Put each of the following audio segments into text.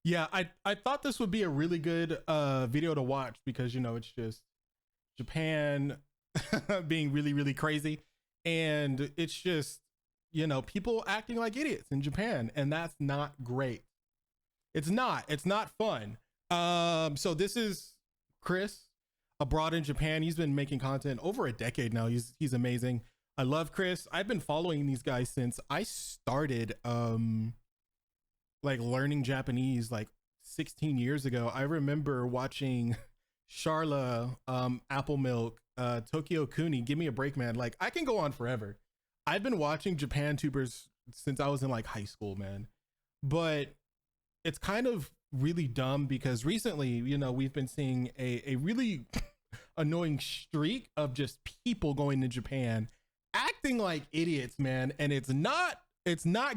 Yeah, I thought this would be a really good video to watch because you know it's just Japan being really really crazy, and it's just you know people acting like idiots in Japan, and that's not great. It's not fun. So this is Chris abroad in Japan. He's been making content over a decade now. He's amazing. I love Chris. I've been following these guys since I started like learning Japanese like 16 years ago. I remember watching Charla, Apple Milk, Tokyo Kuni. Give me a break, man. Like I can go on forever. I've been watching Japan tubers since I was in like high school, man. But it's kind of really dumb because recently, you know, we've been seeing a really annoying streak of just people going to Japan acting like idiots, man. And it's not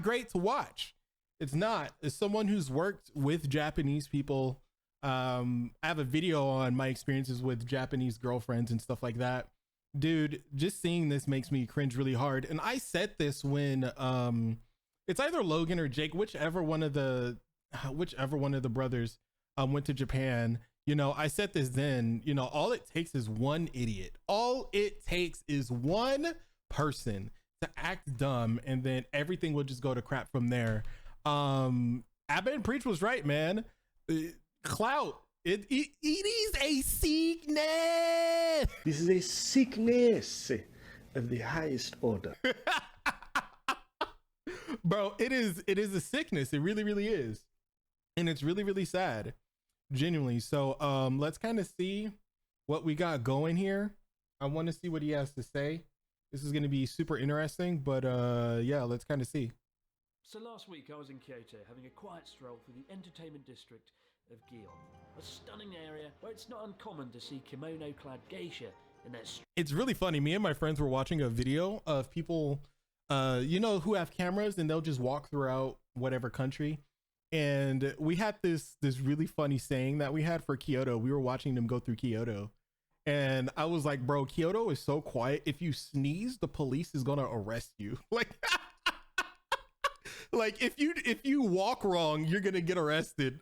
great to watch. It's not. As someone who's worked with Japanese people, I have a video on my experiences with Japanese girlfriends and stuff like that. Dude, just seeing this makes me cringe really hard. And I said this when it's either Logan or Jake, whichever one of the brothers went to Japan. You know, I said this then, you know, all it takes is one idiot. All it takes is one person to act dumb, and then everything will just go to crap from there. Abba and Preach was right, man. Clout. It is a sickness. This is a sickness of the highest order. Bro, it is a sickness. It really, really is. And it's really, really sad. Genuinely. So let's kind of see what we got going here. I want to see what he has to say. This is going to be super interesting, but yeah, let's kind of see. So last week I was in Kyoto having a quiet stroll through the entertainment district of Gion, a stunning area where it's not uncommon to see kimono-clad geisha in their streets. It's really funny. Me and my friends were watching a video of people, you know, who have cameras and they'll just walk throughout whatever country. And we had this really funny saying that we had for Kyoto. We were watching them go through Kyoto. And I was like, bro, Kyoto is so quiet. If you sneeze, the police is gonna arrest you. Like, like if you walk wrong, you're gonna get arrested.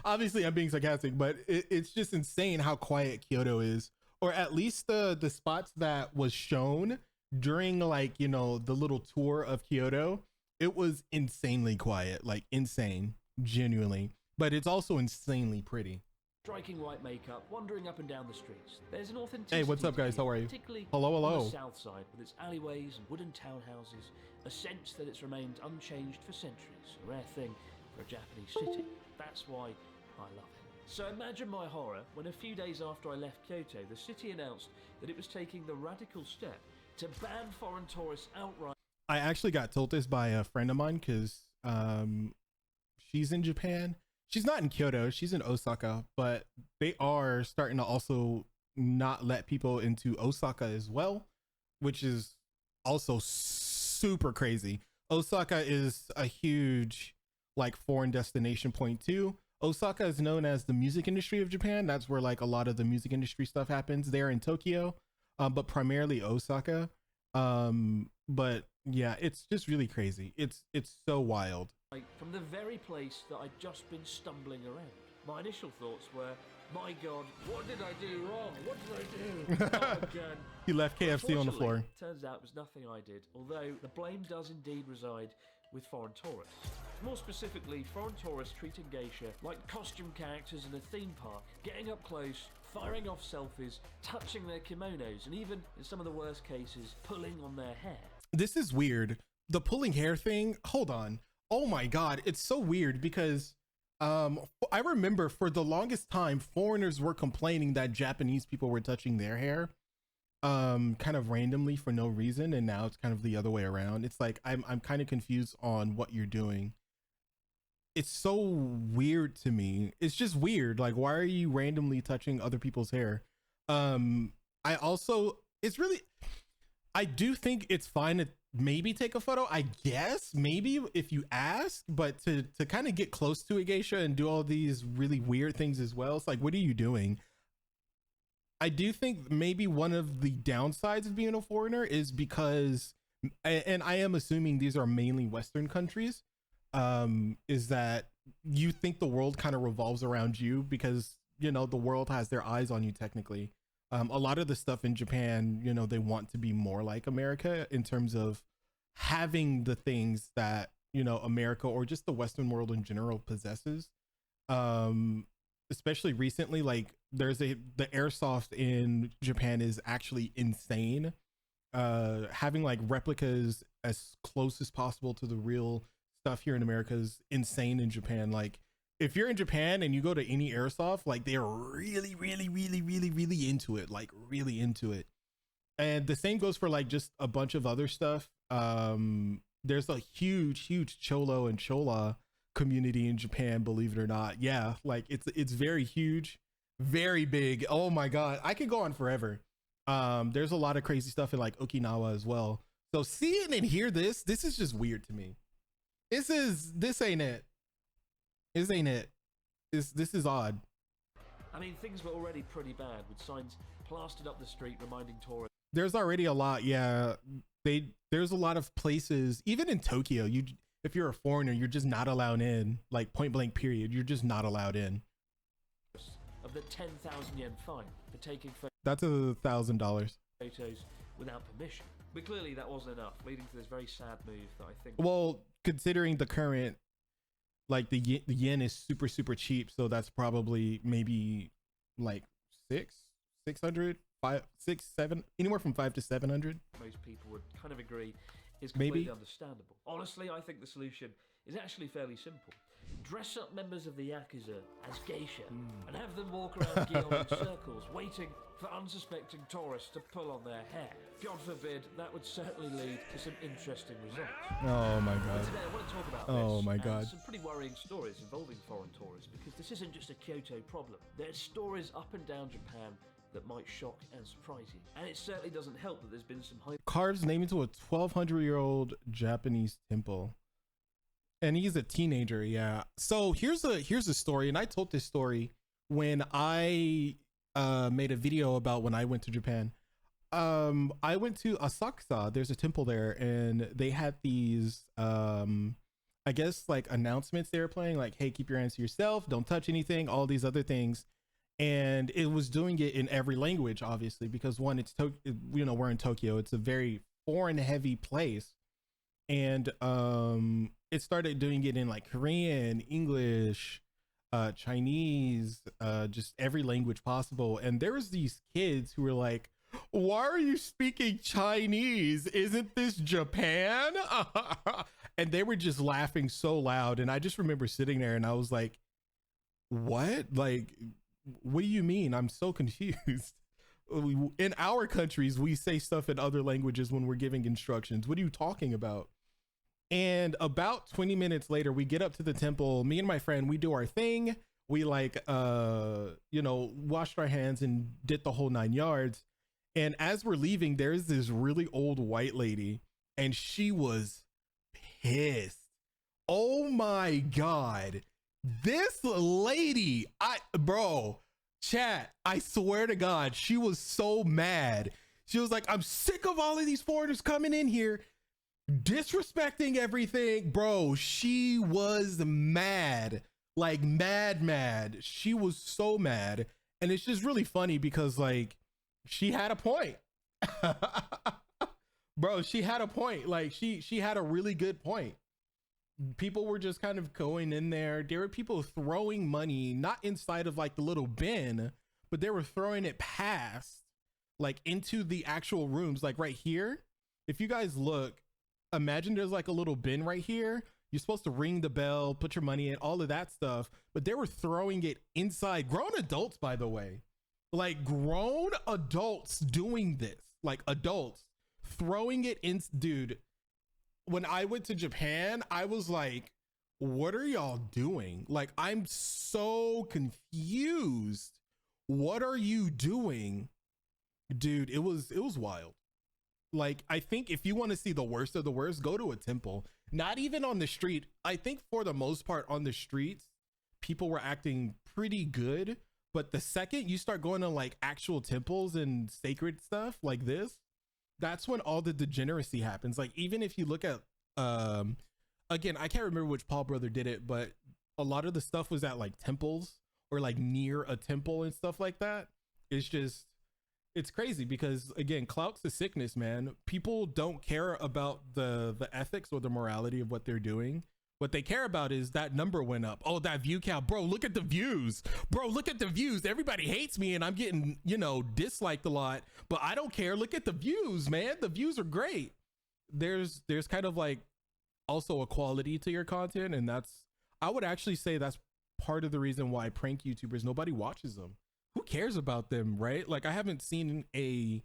Obviously, I'm being sarcastic, but it's just insane how quiet Kyoto is, or at least the spots that was shown during like you know the little tour of Kyoto. It was insanely quiet, like insane, genuinely. But it's also insanely pretty. Striking white makeup, wandering up and down the streets. There's an authenticity. Hey, what's up, guys? to it, How are you? Particularly Hello, on hello. the south side, with its alleyways and wooden townhouses, a sense that it's remained unchanged for centuries. A rare thing for a Japanese city. That's why I love it. So imagine my horror when a few days after I left Kyoto, the city announced that it was taking the radical step to ban foreign tourists outright. I actually got told this by a friend of mine because she's in Japan. She's not in Kyoto, she's in Osaka, but they are starting to also not let people into Osaka as well, which is also super crazy. Osaka is a huge like foreign destination point too. Osaka is known as the music industry of Japan. That's where like a lot of the music industry stuff happens there in Tokyo, but primarily Osaka. But yeah, it's just really crazy. It's so wild. From the very place that I'd just been stumbling around. My initial thoughts were, my God, what did I do wrong? What did I do? Oh, again. He left KFC on the floor. Turns out it was nothing I did, although the blame does indeed reside with foreign tourists. More specifically, foreign tourists treating geisha like costume characters in a theme park, getting up close, firing off selfies, touching their kimonos, and even, in some of the worst cases, pulling on their hair. This is weird. The pulling hair thing, hold on. Oh my God, it's so weird because I remember for the longest time, foreigners were complaining that Japanese people were touching their hair kind of randomly for no reason, and now it's kind of the other way around. It's like I'm kind of confused on what you're doing. It's so weird to me. It's just weird. Like, why are you randomly touching other people's hair? I also, it's really, I do think it's fine to maybe take a photo, I guess, maybe if you ask, but to kind of get close to a geisha and do all these really weird things as well, it's like, what are you doing? I do think maybe one of the downsides of being a foreigner is because, and I am assuming these are mainly Western countries, is that you think the world kind of revolves around you because, you know, the world has their eyes on you technically. A lot of the stuff in Japan, you know, they want to be more like America in terms of having the things that, you know, America or just the Western world in general possesses. Especially recently, like the airsoft in Japan is actually insane. Having like replicas as close as possible to the real stuff here in America is insane in Japan. Like if you're in Japan and you go to any airsoft, like they're really into it, like really into it. And the same goes for like just a bunch of other stuff. There's a huge cholo and chola community in Japan, believe it or not. Yeah, like it's very huge, very big. Oh my god, I could go on forever. There's a lot of crazy stuff in like Okinawa as well. So seeing and hear this is just weird to me. This ain't it. This ain't it. This is odd. I mean, things were already pretty bad with signs plastered up the street reminding tourists. There's already a lot. Yeah, there's a lot of places, even in Tokyo. If you're a foreigner, you're just not allowed in. Like point blank period, you're just not allowed in. Of the 10,000 yen fine for taking that's $1,000 photos without permission. But clearly that wasn't enough, leading to this very sad move that I think. Well, considering the current, like the yen is super cheap, so that's probably maybe like 600, 5, 6, 7, anywhere from 5 to 700. Most people would kind of agree is completely Maybe. understandable. Honestly, I think the solution is actually fairly simple. Dress up members of the Yakuza as geisha and have them walk around Gion in circles, waiting for unsuspecting tourists to pull on their hair. God forbid, that would certainly lead to some interesting results. Oh my But god. today I want to talk about Oh this my and god. some pretty worrying stories involving foreign tourists, because this isn't just a Kyoto problem. There's stories up and down Japan that might shock and surprise you. And it certainly doesn't help that there's been some high Carves name into a 1,200-year-old Japanese temple. And he's a teenager, yeah. So here's a story, and I told this story when I made a video about when I went to Japan. I went to Asakusa. There's a temple there, and they had these I guess like announcements they were playing, like, hey, keep your hands to yourself, don't touch anything, all these other things. And it was doing it in every language, obviously, because one, it's we're in Tokyo. It's a very foreign heavy place. And it started doing it in like Korean, English, Chinese, just every language possible. And there was these kids who were like, why are you speaking Chinese? Isn't this Japan? And they were just laughing so loud. And I just remember sitting there and I was like, what? Like, what do you mean? I'm so confused. In our countries, we say stuff in other languages when we're giving instructions. What are you talking about? And about 20 minutes later, we get up to the temple. Me and my friend, we do our thing. We like, washed our hands and did the whole 9 yards. And as we're leaving, there's this really old white lady, and she was pissed. Oh my God. This lady, chat, I swear to God, she was so mad. She was like, I'm sick of all of these foreigners coming in here disrespecting everything. Bro, she was mad, like mad. She was so mad. And it's just really funny because like she had a point. Bro, she had a point. Like she had a really good point. People were just kind of going in there. There were people throwing money, not inside of like the little bin, but they were throwing it past, like into the actual rooms, like right here. If you guys look, imagine there's like a little bin right here. You're supposed to ring the bell, put your money in, all of that stuff, but they were throwing it inside. Grown adults, by the way, like grown adults doing this, like adults throwing it in. Dude, when I went to Japan, I was like, what are y'all doing? Like, I'm so confused. What are you doing? Dude, it was wild. Like, I think if you want to see the worst of the worst, go to a temple. Not even on the street. I think for the most part on the streets, people were acting pretty good. But the second you start going to like actual temples and sacred stuff like this, that's when all the degeneracy happens. Like, even if you look at again, I can't remember which Paul brother did it, but a lot of the stuff was at like temples or like near a temple and stuff like that. It's just, it's crazy because again, clout's a sickness, man. People don't care about the ethics or the morality of what they're doing. What they care about is that number went up. Oh, that view count, bro. Look at the views, bro. Look at the views. Everybody hates me and I'm getting, you know, disliked a lot, but I don't care. Look at the views, man. The views are great. There's kind of like also a quality to your content, and that's, I would actually say that's part of the reason why prank YouTubers, nobody watches them. Who cares about them, right? Like I haven't seen a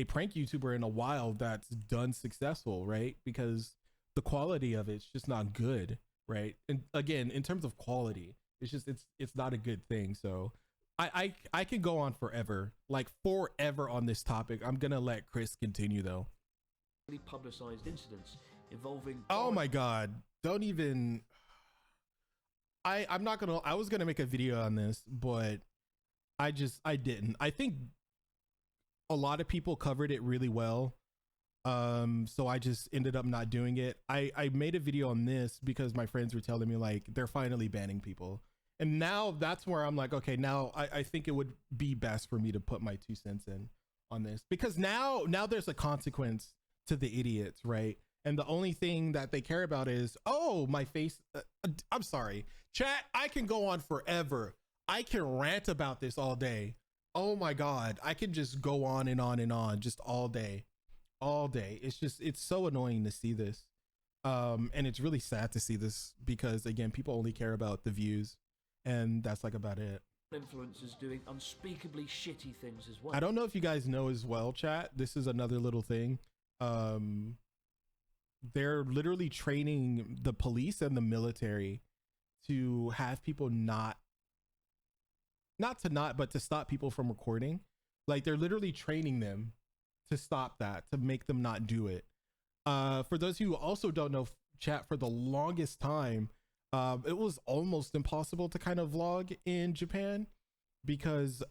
prank YouTuber in a while that's done successful, right? Because the quality of it's just not good, right? And again, in terms of quality, it's just it's not a good thing. So I can go on forever, like forever on this topic. I'm gonna let Chris continue though. Publicized incidents involving. Oh my God! Don't even. I'm not gonna. I was gonna make a video on this, but I didn't. I think a lot of people covered it really well. So I just ended up not doing it. I made a video on this because my friends were telling me like they're finally banning people, and now that's where I'm like, okay, now I think it would be best for me to put my 2 cents in on this, because now there's a consequence to the idiots, right? And the only thing that they care about is, oh, my face. I'm sorry, chat. I can go on forever. I can rant about this all day. Oh my God, I can just go on and on and on, just all day. It's just, it's so annoying to see this. And it's really sad to see this because again, people only care about the views, and that's like about it. Influencers doing unspeakably shitty things as well. I don't know if you guys know as well, chat. This is another little thing. They're literally training the police and the military to have people but to stop people from recording. Like they're literally training them to stop that, to make them not do it. For those who also don't know, chat, for the longest time, it was almost impossible to kind of vlog in Japan because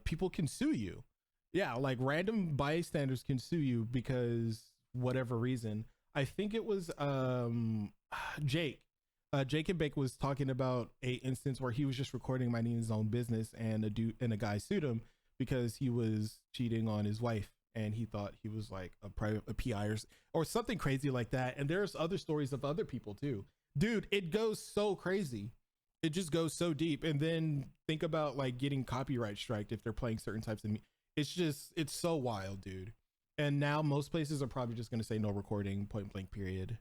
people can sue you. Yeah, like random bystanders can sue you because whatever reason. I think it was Jake and Bake was talking about a instance where he was just recording, minding his own business, and a guy sued him because he was cheating on his wife, and he thought he was like a PI or something crazy like that. And there's other stories of other people too. Dude, it goes so crazy. It just goes so deep. And then think about like getting copyright striked if they're playing certain types of it's so wild, dude. And now most places are probably just going to say no recording, point blank, period.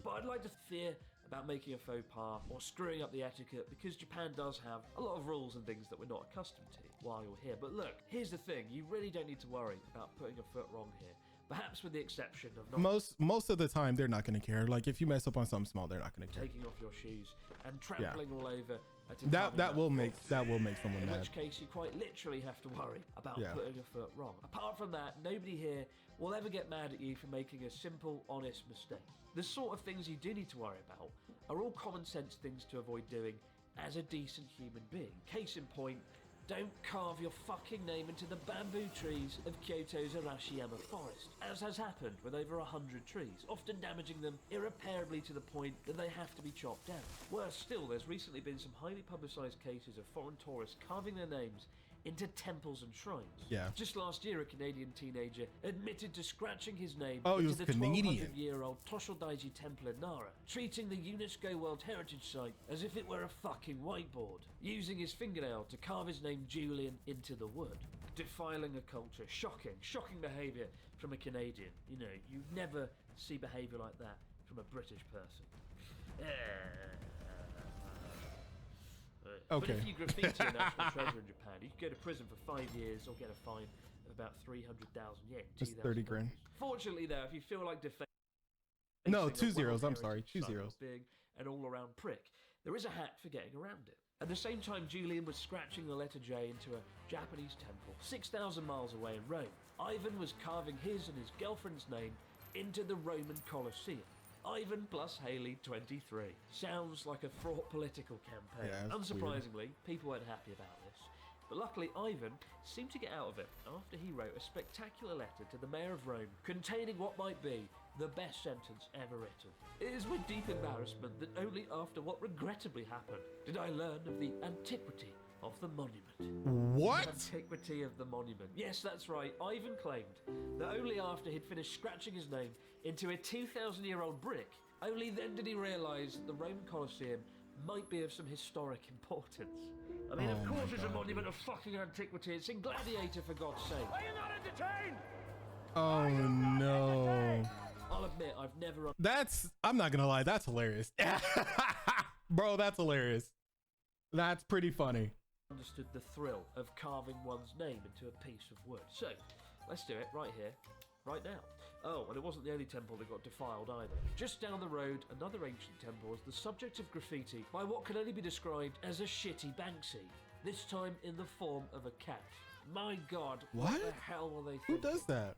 But I'd like to fear about making a faux pas or screwing up the etiquette, because Japan does have a lot of rules and things that we're not accustomed to while you're here. But look, here's the thing, you really don't need to worry about putting a foot wrong here. Perhaps with the exception of not most of the time they're not going to care. Like if you mess up on something small, they're not going to care. Taking off your shoes and trampling all over. That will make someone in mad. In which case you quite literally have to worry about putting a foot wrong. Apart from that, nobody here will ever get mad at you for making a simple, honest mistake. The sort of things you do need to worry about are all common sense things to avoid doing as a decent human being. Case in point, don't carve your fucking name into the bamboo trees of Kyoto's Arashiyama forest, as has happened with over 100 trees, often damaging them irreparably to the point that they have to be chopped down. Worse still, there's recently been some highly publicised cases of foreign tourists carving their names into temples and shrines. Yeah. Just last year, a Canadian teenager admitted to scratching his name into the 1,200-year-old Toshodaiji Temple in Nara, treating the UNESCO World Heritage Site as if it were a fucking whiteboard, using his fingernail to carve his name Julian into the wood. Defiling a culture. Shocking behaviour from a Canadian. You know, you never see behaviour like that from a British person. Okay. But if you graffiti a national treasure in Japan, you could go to prison for 5 years or get a fine of about 300,000 yen. Just 30 grand. Fortunately, though, if you feel like defacing No, 2 zeros. I'm sorry, 2 zeros. Being an all-around prick, there is a hack for getting around it. At the same time, Julian was scratching the letter J into a Japanese temple 6,000 miles away in Rome, Ivan was carving his and his girlfriend's name into the Roman Colosseum. Ivan plus Haley 23. Sounds like a fraught political campaign. Yeah, unsurprisingly, people weren't happy about this. But luckily, Ivan seemed to get out of it after he wrote a spectacular letter to the mayor of Rome containing what might be the best sentence ever written. It is with deep embarrassment that only after what regrettably happened did I learn of the antiquity of the monument. What? Antiquity of the monument. Yes, that's right. Ivan claimed that only after he'd finished scratching his name into a 2,000-year-old brick, only then did he realise that the Roman Colosseum might be of some historic importance. I mean, of course it's a monument of fucking antiquity. It's in Gladiator, for God's sake. Are you not entertained? Oh no. I'll admit, I've never... I'm not gonna lie, that's hilarious. Bro, that's hilarious. That's pretty funny. ...understood the thrill of carving one's name into a piece of wood. So, let's do it right here, right now. Oh, and it wasn't the only temple that got defiled either. Just down the road, another ancient temple was the subject of graffiti by what can only be described as a shitty Banksy. This time in the form of a cat. My God, what the hell were they thinking? Who does that?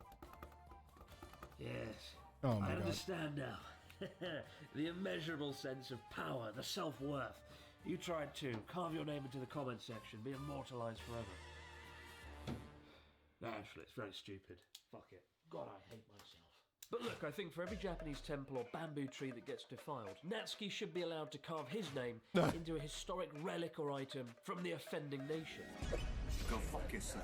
Yes. Oh my I God. understand now. The immeasurable sense of power, the self-worth. You tried to. Carve your name into the comment section. Be immortalized forever. Actually, it's very stupid. Fuck it. God, I hate myself. But look, I think for every Japanese temple or bamboo tree that gets defiled, Natsuki should be allowed to carve his name into a historic relic or item from the offending nation. Go fuck yourself.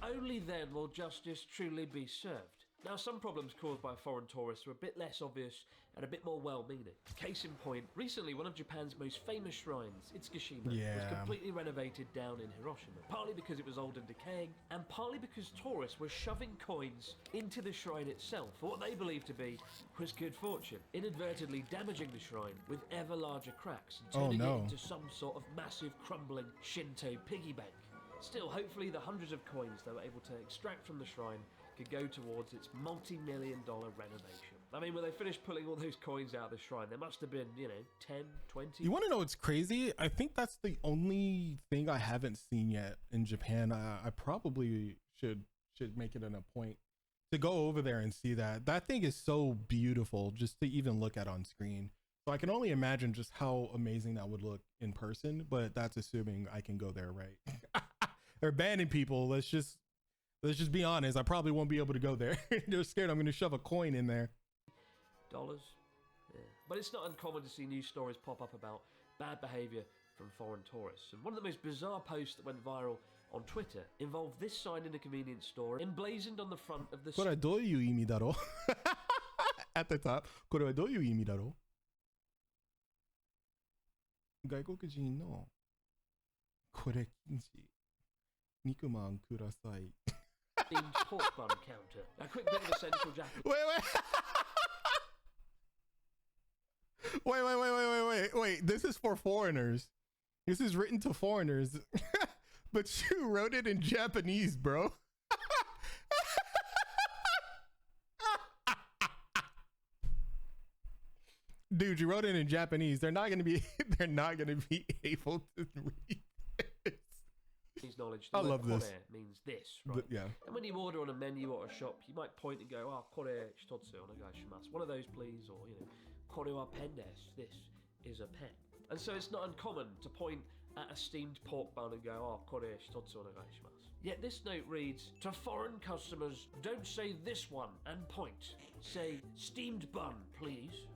Only then will justice truly be served. Now, some problems caused by foreign tourists are a bit less obvious and a bit more well-meaning. Case in point, recently one of Japan's most famous shrines, Itsukushima, was completely renovated down in Hiroshima, partly because it was old and decaying, and partly because tourists were shoving coins into the shrine itself for what they believed to be was good fortune, inadvertently damaging the shrine with ever larger cracks and turning it into some sort of massive crumbling Shinto piggy bank. Still, hopefully the hundreds of coins they were able to extract from the shrine could go towards its multi-million-dollar renovation. I mean, when they finished pulling all those coins out of the shrine, there must have been, 10, 20... You want to know what's crazy? I think that's the only thing I haven't seen yet in Japan. I probably should make it a point to go over there and see that. That thing is so beautiful just to even look at on screen. So I can only imagine just how amazing that would look in person, but that's assuming I can go there, right? They're banning people. Let's just be honest. I probably won't be able to go there. They're scared I'm going to shove a coin in there. Dollars? Yeah. But it's not uncommon to see news stories pop up about bad behavior from foreign tourists. And one of the most bizarre posts that went viral on Twitter involved this sign in a convenience store emblazoned on the front of the... これはどういう意味だろう? At the top. これはどういう意味だろう? 外国人のこれ禁止。肉まんください。Themed pork bun counter. A quick bit of essential Japanese. Wait. This is for foreigners. This is written to foreigners. But you wrote it in Japanese, bro. Dude, you wrote it in Japanese. They're not gonna be able to read this. Knowledge. I love this. Means this, right? Yeah. And when you order on a menu or a shop, you might point and go, kore shitotsu onegaishimasu. One of those, please, or kore wa pen desu. This is a pen. And so it's not uncommon to point at a steamed pork bun and go, kore shitotsu onegaishimasu. Yet this note reads, to foreign customers, don't say this one and point. Say steamed bun, please.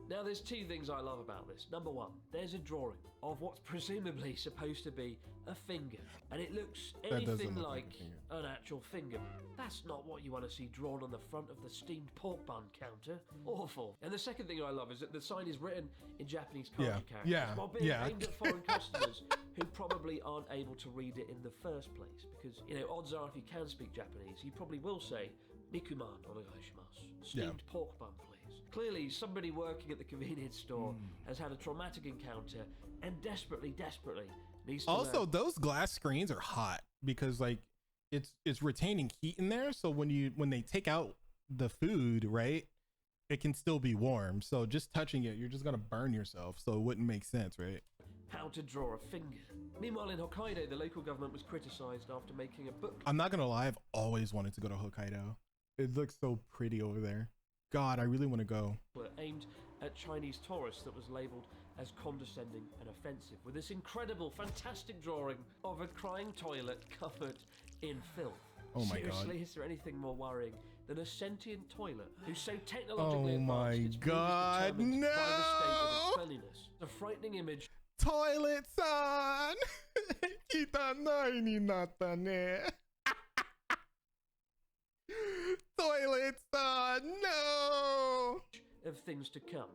Now, there's two things I love about this. Number one, there's a drawing of what's presumably supposed to be a finger, and it looks anything like an actual finger. That's not what you want to see drawn on the front of the steamed pork bun counter. Awful. And the second thing I love is that the sign is written in Japanese kanji characters, while being aimed at foreign customers who probably aren't able to read it in the first place. Because, odds are if you can speak Japanese, you probably will say, Nikuman onegaishimasu, steamed pork bun, please. Clearly, somebody working at the convenience store has had a traumatic encounter and desperately needs to Also, learn. those glass screens are hot because it's retaining heat in there. So when they take out the food, right, it can still be warm. So just touching it, you're just gonna burn yourself. So it wouldn't make sense, right? How to draw a finger. Meanwhile, in Hokkaido, the local government was criticized after making a book. I'm not gonna lie, I've always wanted to go to Hokkaido. It looks so pretty over there. God, I really want to go. Aimed at Chinese tourists that was labelled as condescending and offensive, with this incredible, fantastic drawing of a crying toilet covered in filth. Oh my Seriously, God. is there anything more worrying than a sentient toilet who's so technologically Oh my advanced it's God, determined by the state of its no! cleanliness. The frightening image Toilet son! Kita nai ni nata ne. Toilet son, no! of things to come.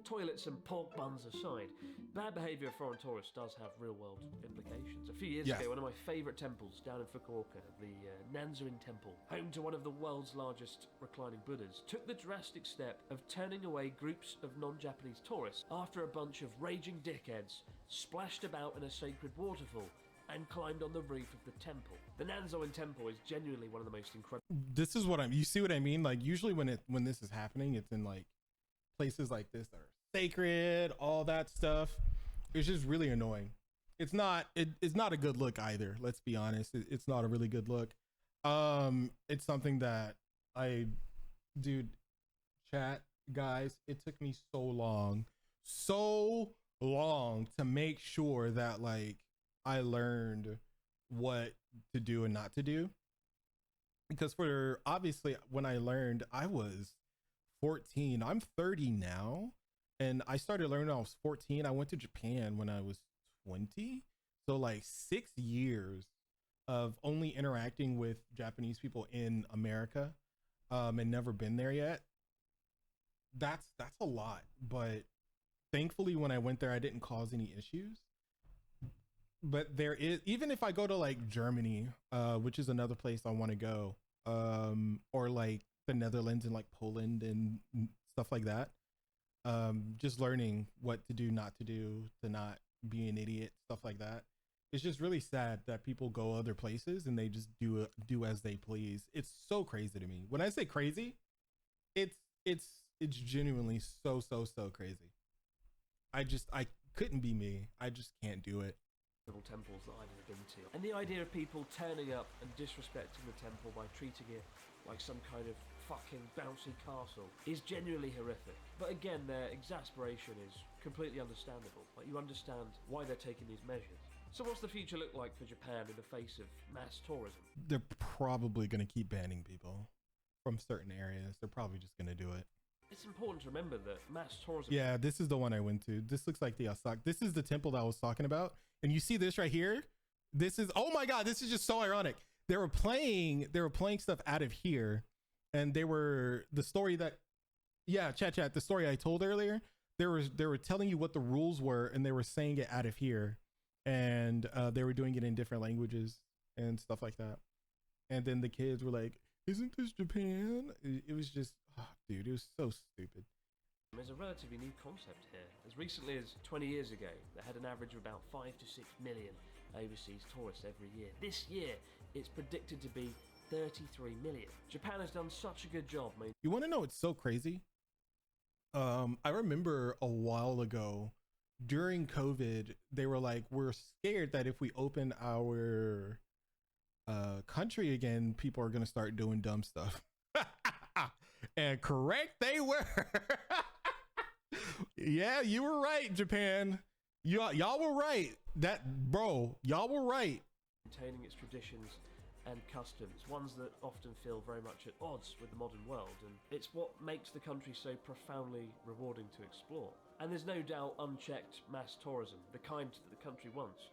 Toilets and pork buns aside, bad behaviour of foreign tourists does have real-world implications. A few years Yes. ago, one of my favourite temples down in Fukuoka, the Nanzuin Temple, home to one of the world's largest reclining Buddhas, took the drastic step of turning away groups of non-Japanese tourists after a bunch of raging dickheads splashed about in a sacred waterfall and climbed on the roof of the temple. The Nanzuin Temple is genuinely one of the most incredible. This is what you see what I mean? Like usually when this is happening, it's in like places like this that are sacred, all that stuff. It's just really annoying. It's not a good look either. Let's be honest. It's not a really good look. It's something that dude, chat guys, it took me so long to make sure that like I learned what to do and not to do. Because for obviously when I learned, I was 14. I'm 30 now. And I started learning when I was 14. I went to Japan when I was 20. So like 6 years of only interacting with Japanese people in America, and never been there yet. That's a lot. But thankfully when I went there, I didn't cause any issues. But there is, even if I go to like Germany, which is another place I want to go, or like the Netherlands and like Poland and stuff like that. Just learning what to do, not to do, to not be an idiot, stuff like that. It's just really sad that people go other places and they just do as they please. It's so crazy to me. When I say crazy, it's genuinely so crazy. I couldn't be me. I just can't do it. Temples that I've ever been to. And the idea of people turning up and disrespecting the temple by treating it like some kind of fucking bouncy castle is genuinely horrific. But again, their exasperation is completely understandable. Like, you understand why they're taking these measures. So what's the future look like for Japan in the face of mass tourism? They're probably going to keep banning people from certain areas. They're probably just going to do it. It's important to remember that mass tourism... Yeah, this is the one I went to. This looks like the Osaka. This is the temple that I was talking about. And you see this right here? This is, oh my God, this is just so ironic. They were playing stuff out of here. And the story that, yeah, chat, the story I told earlier, they were telling you what the rules were and they were saying it out of here. And they were doing it in different languages and stuff like that. And then the kids were like, isn't this Japan? It was just, oh, dude, it was so stupid. There's a relatively new concept here. As recently as 20 years ago, they had an average of about 5 to 6 million overseas tourists every year. This year, it's predicted to be 33 million. Japan has done such a good job, man. You want to know what's so crazy? I remember a while ago during COVID, they were like, we're scared that if we open our country again, people are going to start doing dumb stuff. And correct they were. Yeah, you were right, Japan. Y'all were right. Y'all were right. Maintaining its traditions and customs, ones that often feel very much at odds with the modern world, and it's what makes the country so profoundly rewarding to explore. And there's no doubt unchecked mass tourism, the kind that the country wants,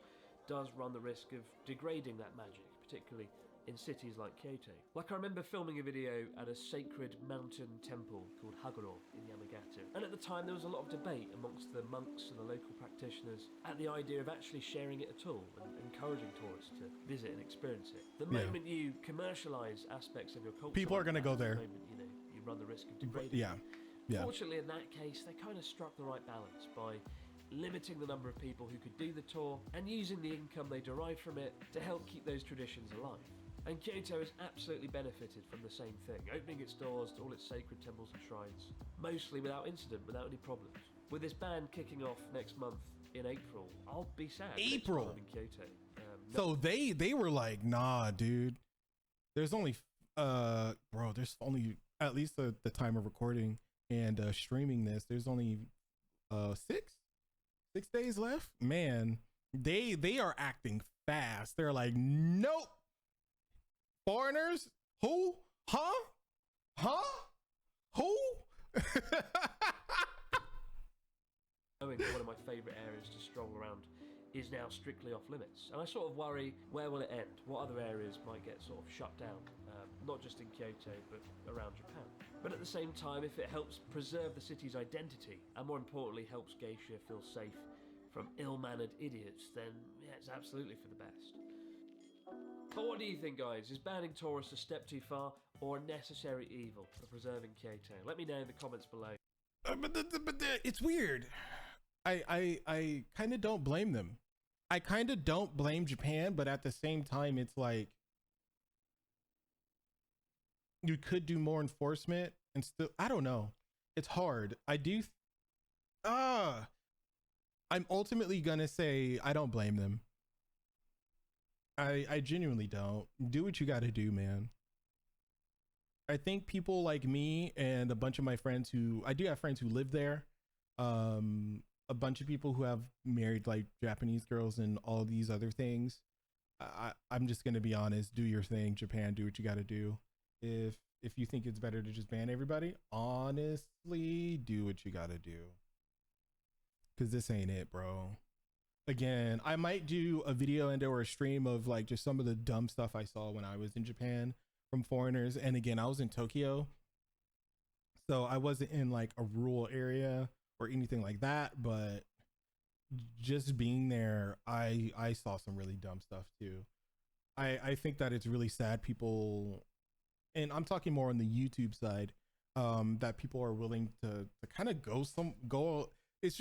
does run the risk of degrading that magic, particularly in cities like Kyoto. Like, I remember filming a video at a sacred mountain temple called Hikaru in Yamagata, and at the time there was a lot of debate amongst the monks and the local practitioners at the idea of actually sharing it at all and encouraging tourists to visit and experience it. The moment you commercialize aspects of your culture, people are going to go there. The moment, you run the risk of degrading. Yeah. Fortunately, in that case, they kind of struck the right balance by limiting the number of people who could do the tour and using the income they derive from it to help keep those traditions alive. And Kyoto has absolutely benefited from the same thing, opening its doors to all its sacred temples and shrines, mostly without incident, without any problems. With this ban kicking off next month in April, I'll be sad. April? In Kyoto. So they were like, nah, dude. There's only, there's only, at least at the time of recording and streaming this, there's only 6 days left. Man, they are acting fast. They're like, nope. Foreigners? Who? Huh? Huh? Who? Knowing that one of my favourite areas to stroll around is now strictly off limits, and I sort of worry, where will it end? What other areas might get sort of shut down, not just in Kyoto but around Japan? But at the same time, if it helps preserve the city's identity and more importantly helps geisha feel safe from ill-mannered idiots, then yeah, it's absolutely for the best. But what do you think, guys? Is banning tourists a step too far or a necessary evil for preserving Kyoto? Let me know in the comments below. But it's weird. I kind of don't blame them. I kind of don't blame Japan, but at the same time, it's like you could do more enforcement and still, I don't know. It's hard. I'm ultimately gonna say I don't blame them. I genuinely don't. Do what you gotta do, man. I think people like me and a bunch of my friends I do have friends who live there. A bunch of people who have married like Japanese girls and all these other things. I'm just gonna be honest. Do your thing, Japan. Do what you gotta do. If you think it's better to just ban everybody, honestly, do what you gotta do. Cause this ain't it, bro. Again, I might do a video or a stream of like just some of the dumb stuff I saw when I was in Japan from foreigners. And again, I was in Tokyo, so I wasn't in like a rural area or anything like that, but just being there, I saw some really dumb stuff too. I think that it's really sad people, and I'm talking more on the YouTube side, that people are willing to kind of go. It's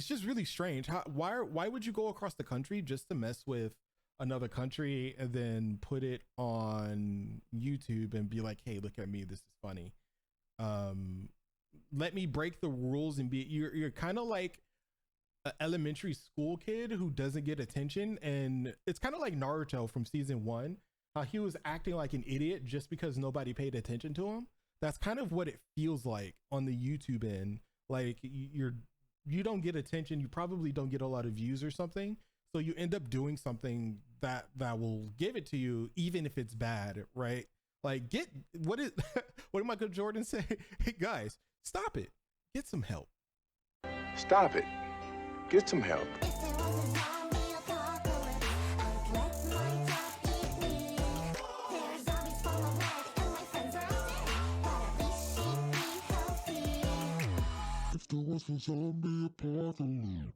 just really strange. Why would you go across the country just to mess with another country and then put it on YouTube and be like, hey, look at me, this is funny. Let me break the rules and you're kind of like an elementary school kid who doesn't get attention. And it's kind of like Naruto from season 1, how he was acting like an idiot just because nobody paid attention to him. That's kind of what it feels like on the YouTube end. Like you don't get attention. You probably don't get a lot of views or something. So you end up doing something that will give it to you, even if it's bad, right? Like what did Michael Jordan say? Hey guys, stop it. Get some help. Stop it. Get some help. If there was a zombie apocalypse.